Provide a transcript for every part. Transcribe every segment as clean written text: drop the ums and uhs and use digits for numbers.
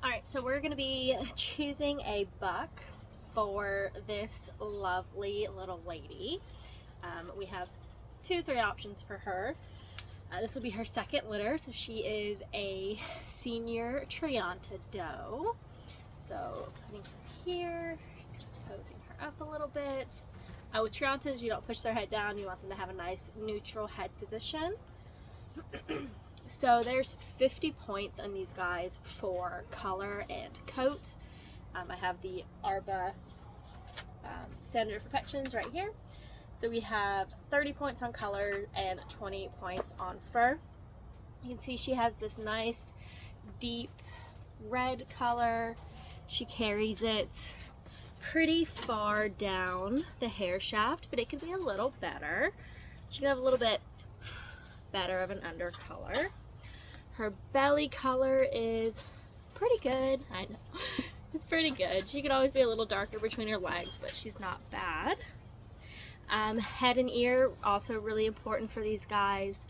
Alright, so we're going to be choosing a buck for this lovely little lady. We have 3 options for her. This will be her second litter, so she is a senior Thrianta doe. So putting her here, just kind of posing her up a little bit. With Thriantas, you don't push their head down, you want them to have a nice neutral head position. So there's 50 points on these guys for color and coat. I have the Arba Standard of Perfections right here. So we have 30 points on color and 20 points on fur. You can see she has this nice deep red color. She carries it pretty far down the hair shaft, but it could be a little better. She could have a little bit better of an under color. Her belly color is pretty good. I know, it's pretty good. She could always be a little darker between her legs, but she's not bad. Head and ear, also really important for these guys.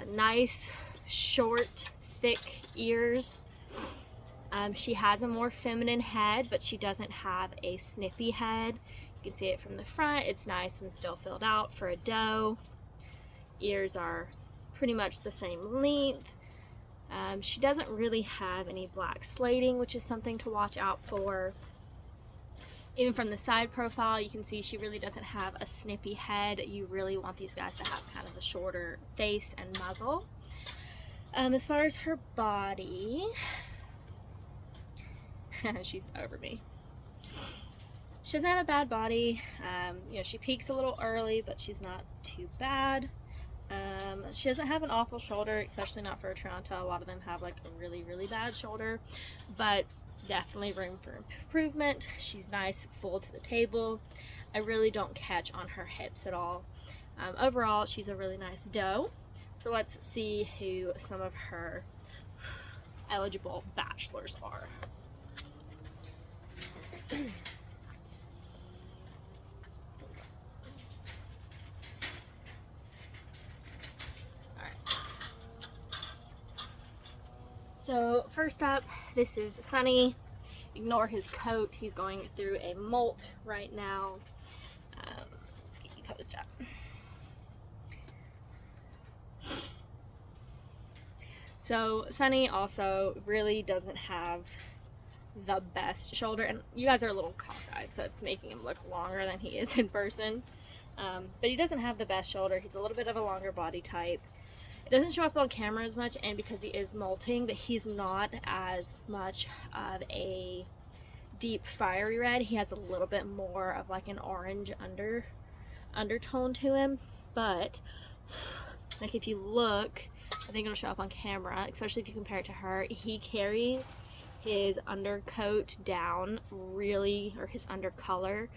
Nice, short, thick ears. She has a more feminine head, but she doesn't have a snippy head. You can see it from the front. It's nice and still filled out for a doe. Ears are pretty much the same length. She doesn't really have any black slating, which is something to watch out for. Even from the side profile, you can see she really doesn't have a snippy head. You really want these guys to have kind of a shorter face and muzzle. As far as her body, she's over me. She doesn't have a bad body. You know, she peaks a little early, but she's not too bad. She doesn't have an awful shoulder, especially not for a Thrianta. A lot of them have like a really, really bad shoulder, but definitely room for improvement. She's nice, full to the table. I really don't catch on her hips at all. Overall, she's a really nice doe. So let's see who some of her eligible bachelors are. So first up, this is Sunny. Ignore his coat. He's going through a molt right now. Let's get you posed up. So Sunny also really doesn't have the best shoulder, and you guys are a little cockeyed, so it's making him look longer than he is in person. But he doesn't have the best shoulder. He's a little bit of a longer body type. It doesn't show up on camera as much, and because he is molting, but he's not as much of a deep fiery red. He has a little bit more of like an orange undertone to him. But like if you look, I think it'll show up on camera, especially if you compare it to her. He carries his undercoat down really, or his undercolor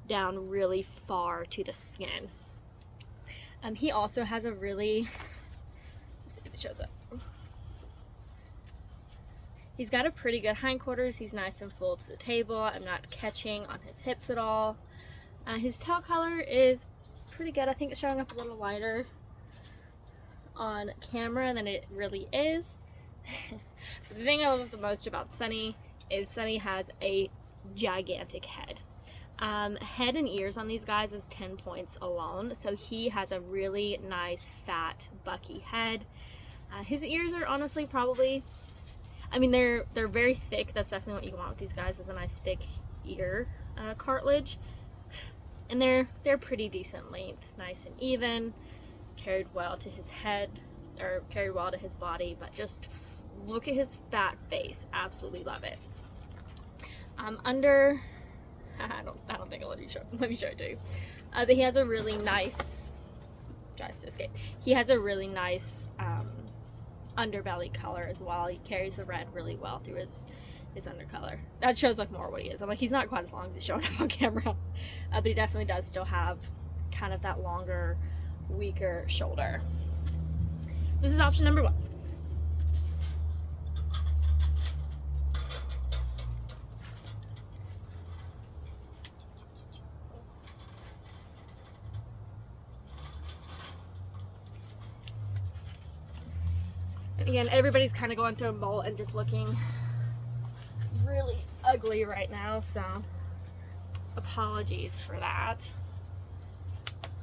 down really far to the skin. He also has a really, see if it shows up. He's got a pretty good hindquarters. He's nice and full to the table. I'm not catching on his hips at all. His tail color is pretty good. I think it's showing up a little lighter on camera than it really is. The thing I love the most about Sunny is Sunny has a gigantic head. Head and ears on these guys is 10 points alone, so he has a really nice fat bucky head. His ears are honestly probably, I mean they're very thick. That's definitely what you want with these guys, is a nice thick ear cartilage, and they're pretty decent length, nice and even, carried well to his head, or carried well to his body. But just look at his fat face, absolutely love it. Under, I don't think I'll let me show it to you. But he has a really nice, tries to escape. He has a really nice underbelly color as well. He carries the red really well through his undercolor. That shows like more what he is. I'm like, he's not quite as long as he's showing up on camera, but he definitely does still have kind of that longer, weaker shoulder. So this is option number 1. Again, everybody's kind of going through a molt and just looking really ugly right now, so apologies for that.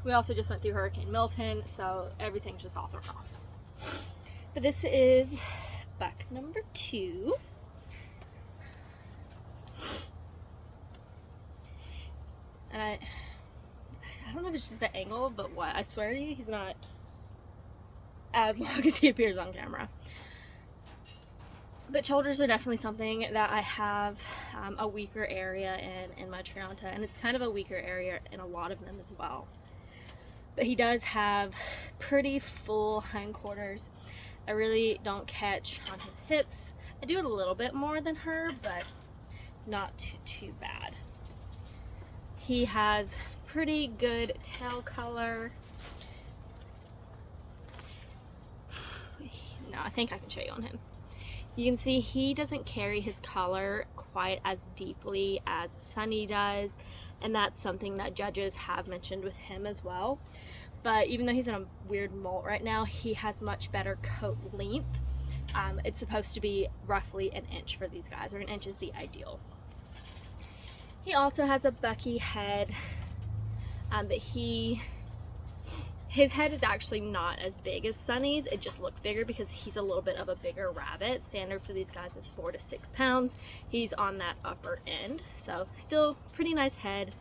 We also just went through Hurricane Milton, so everything's just all thrown off. But this is buck number 2. And I don't know if it's just the angle, but what? I swear to you, he's not as long as he appears on camera. But shoulders are definitely something that I have a weaker area in my Thrianta, and it's kind of a weaker area in a lot of them as well. But he does have pretty full hindquarters. I really don't catch on his hips. I do it a little bit more than her, but not too bad. He has pretty good tail color. No, I think I can show you on him. You can see he doesn't carry his color quite as deeply as Sunny does, and that's something that judges have mentioned with him as well. But even though he's in a weird molt right now, he has much better coat length. It's supposed to be roughly an inch for these guys, or an inch is the ideal. He also has a bucky head, but his head is actually not as big as Sunny's. It just looks bigger because he's a little bit of a bigger rabbit. Standard for these guys is 4 to 6 pounds. He's on that upper end, so still pretty nice head,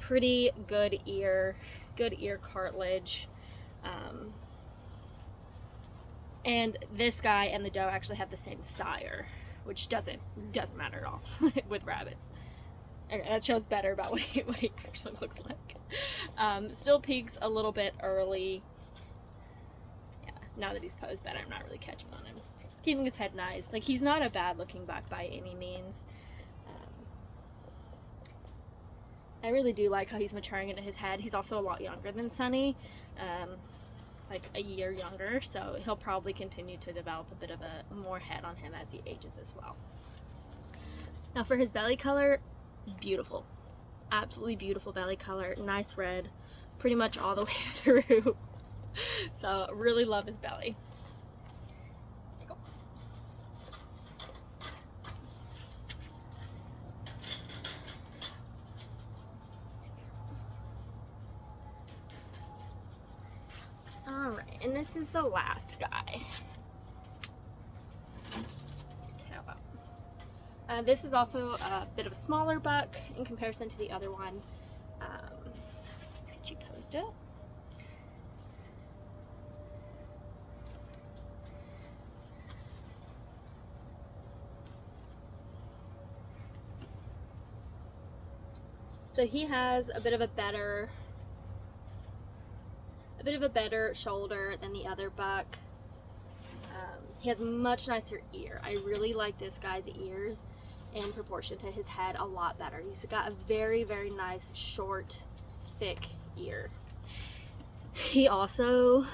pretty good ear cartilage. And this guy and the doe actually have the same sire, which doesn't matter at all with rabbits. Okay, that shows better about what he actually looks like. Still peaks a little bit early. Yeah, now that he's posed better, I'm not really catching on him. He's keeping his head nice. Like, he's not a bad looking buck by any means. I really do like how he's maturing into his head. He's also a lot younger than Sunny, like a year younger, so he'll probably continue to develop a bit of a more head on him as he ages as well. Now for his belly color, beautiful, absolutely beautiful belly color, nice red pretty much all the way through. So really love his belly. There you go. All right, and this is the last guy. This is also a bit of a smaller buck in comparison to the other one. Let's get you posed up. So he has a bit of a better shoulder than the other buck. He has much nicer ear. I really like this guy's ears in proportion to his head a lot better. He's got a very, very nice, short, thick ear. He also,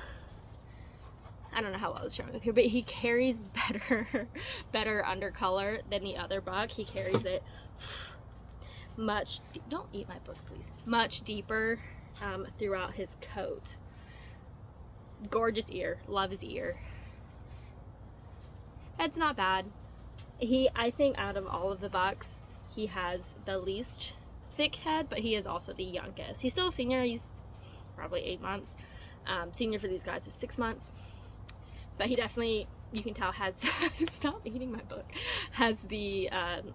I don't know how well it's showing up here, but he carries better undercolor than the other buck. He carries it much, don't eat my book please, much deeper throughout his coat. Gorgeous ear, love his ear. Head's not bad. I think out of all of the bucks, he has the least thick head, but he is also the youngest. He's still a senior, he's probably 8 months. Senior for these guys is 6 months. But he definitely, you can tell, has, stop eating my book, has the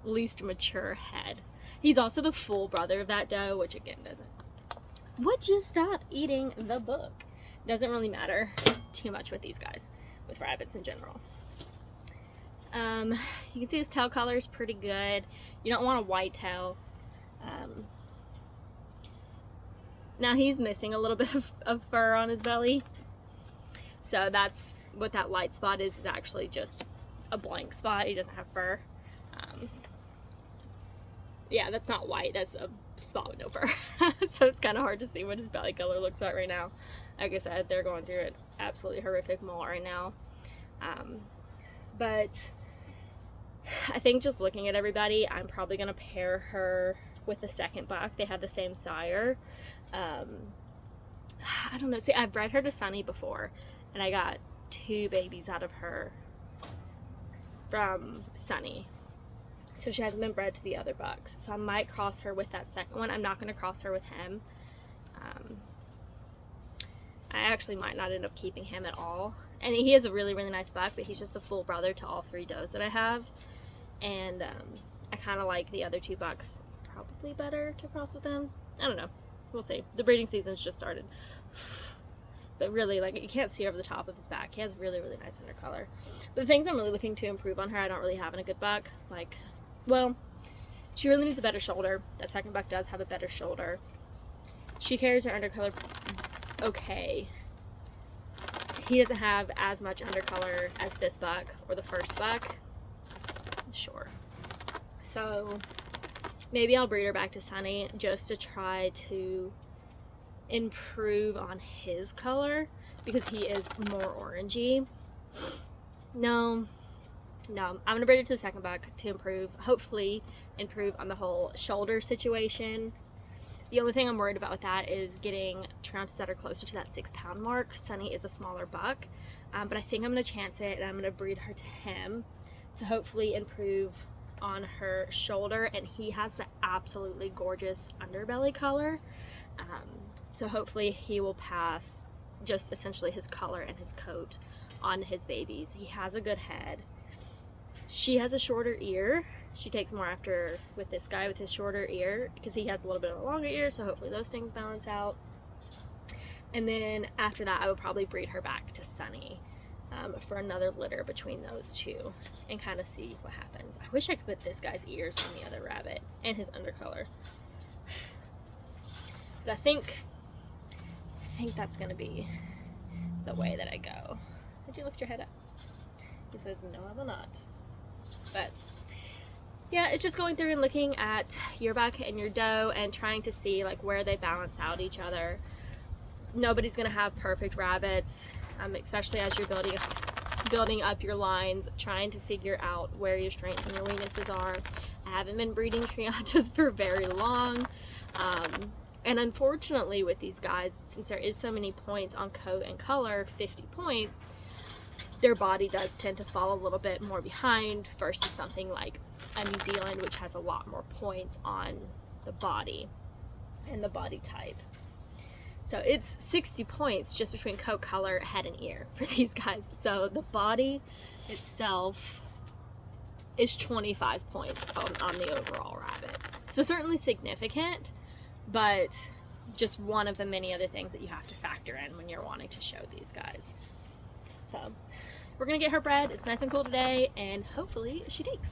least mature head. He's also the full brother of that doe, which again doesn't, would you stop eating the book? Doesn't really matter too much with these guys, with rabbits in general. You can see his tail color is pretty good. You don't want a white tail. Now he's missing a little bit of fur on his belly. So that's what that light spot is actually just a blank spot. He doesn't have fur. Yeah, that's not white. That's a spot with no fur. So it's kind of hard to see what his belly color looks like right now. Like I said, they're going through an absolutely horrific molt right now. But I think just looking at everybody, I'm probably going to pair her with the second buck. They have the same sire. I don't know. See, I've bred her to Sunny before, and I got 2 babies out of her from Sunny. So she hasn't been bred to the other bucks. So I might cross her with that second one. I'm not going to cross her with him. I actually might not end up keeping him at all. And he is a really, really nice buck, but he's just a full brother to all 3 does that I have. And I kind of like the other 2 bucks probably better to cross with them. I don't know. We'll see. The breeding season's just started. But really, like, you can't see over the top of his back. He has really, really nice undercolor. But the things I'm really looking to improve on her, I don't really have in a good buck. Like, well, she really needs a better shoulder. That second buck does have a better shoulder. She carries her undercolor okay. He doesn't have as much undercolor as this buck or the first buck. Sure. So maybe I'll breed her back to Sunny just to try to improve on his color because he is more orangey. No, I'm gonna breed her to the second buck to improve, hopefully improve on the whole shoulder situation. The only thing I'm worried about with that is getting Thriantas that are closer to that 6-pound mark. Sunny is a smaller buck, but I think I'm going to chance it and I'm going to breed her to him to hopefully improve on her shoulder. And he has the absolutely gorgeous underbelly color. So hopefully he will pass just essentially his color and his coat on his babies. He has a good head. She has a shorter ear. She takes more after with this guy with his shorter ear because he has a little bit of a longer ear, so hopefully those things balance out. And then after that I would probably breed her back to Sunny for another litter between those 2 and kind of see what happens. I wish I could put this guy's ears on the other rabbit and his undercolor. But I think that's going to be the way that I go. Would you lift your head up? He says, no, I will not. But yeah, it's just going through and looking at your buck and your doe and trying to see like where they balance out each other. Nobody's gonna have perfect rabbits, especially as you're building up your lines, trying to figure out where your strengths and your weaknesses are. I haven't been breeding Thriantas for very long, and unfortunately with these guys, since there is so many points on coat and color, 50 points, their body does tend to fall a little bit more behind versus something like a New Zealand, which has a lot more points on the body and the body type. So it's 60 points just between coat, color, head, and ear for these guys. So the body itself is 25 points on the overall rabbit. So certainly significant, but just one of the many other things that you have to factor in when you're wanting to show these guys. So we're gonna get her bred. It's nice and cool today, and hopefully she takes.